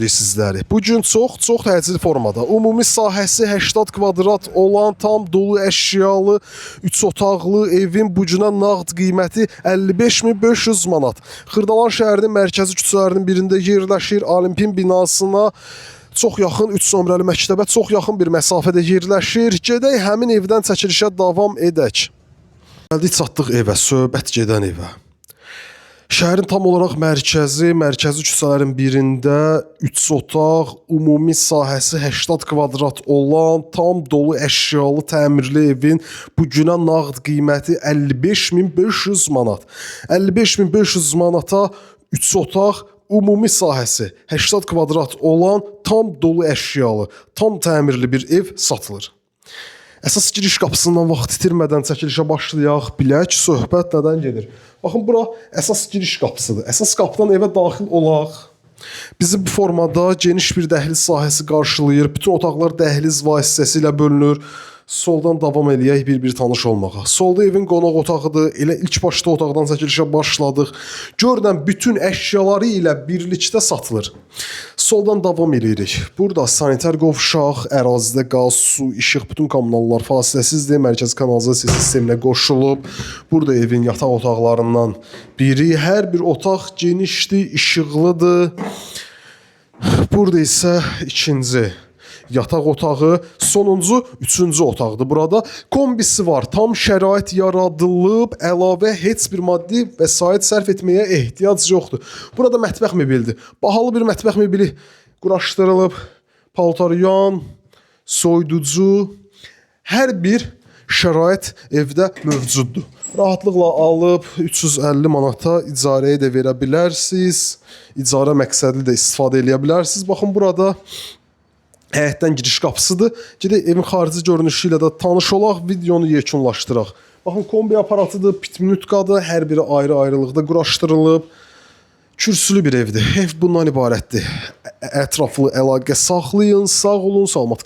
Sizləri. Bugün çox təcili formada, ümumi sahəsi 80 kvadrat olan tam dolu əşyalı 3 otaqlı evin bu günə nağd qiyməti 55.500 manat. Xırdalan şəhərinin mərkəzi küçələrinin birində yerləşir. Olimpin binasına çox yaxın 3 nömrəli məktəbə çox yaxın bir məsafədə yerləşir. Gedək həmin evdən çəkilişə davam edək. Gəldik çatdıq evə, söhbət gedən evə. Şəhərin tam olaraq mərkəzi küçələrin birində 3 otaq, ümumi sahəsi 80 kvadrat olan, tam dolu əşyalı təmirli evin bu günə nağd qiyməti 55.500 manat. 55.500 manata 3 otaq, ümumi sahəsi 80 kvadrat olan, tam dolu əşyalı, tam təmirli bir ev satılır. Əsas giriş qapısından vaxt itirmədən çəkilişə başlayaq, bilək, söhbət nədən gedir. Baxın, bura əsas giriş qapısıdır. Əsas qapıdan evə daxil olaq. Bizi bu formada geniş bir dəhliz sahəsi qarşılayır. Bütün otaqlar dəhliz vasitəsilə bölünür. Soldan davam eləyək bir tanış olmağa. Solda evin qonaq otağıdır. Elə ilk başda otaqdan çəkilişə başladıq. Görünən bütün əşyaları ilə birlikdə satılır. Soldan davam edirik. Burada sanitar qovşaq, ərazidə qaz, su, işıq, bütün kommunallar fasiləsizdir. Mərkəzi kanalizasiya sisteminə qoşulub. Burada evin yataq otaqlarından biri. Hər bir otaq genişdir, işıqlıdır. Burada isə ikinci yataq otağı, sonuncu, üçüncü otaqdır. Burada kombisi var. Tam şərait yaradılıb, əlavə heç bir maddi vəsait sərf etməyə ehtiyac yoxdur. Burada mətbəx mebilidir. Bahalı bir mətbəx mebili quraşdırılıb. Paltaryan, soyuducu, hər bir şərait evdə mövcuddur. Rahatlıqla alıb 350 manata icarəyə də verə bilərsiniz. İcarə məqsədli də istifadə edə bilərsiniz. Baxın, burada həyətdən giriş qapısıdır. Gedək evin xarici görünüşü ilə də tanış olaq, videonu yekunlaşdıraq. Baxın, kombi aparatıdır, pitminutkadır, hər biri ayrı-ayrılıqda quraşdırılıb. Kürsülü bir evdir. Ev bundan ibarətdir. Ətraflı əlaqə saxlayın, sağ olun, salamat.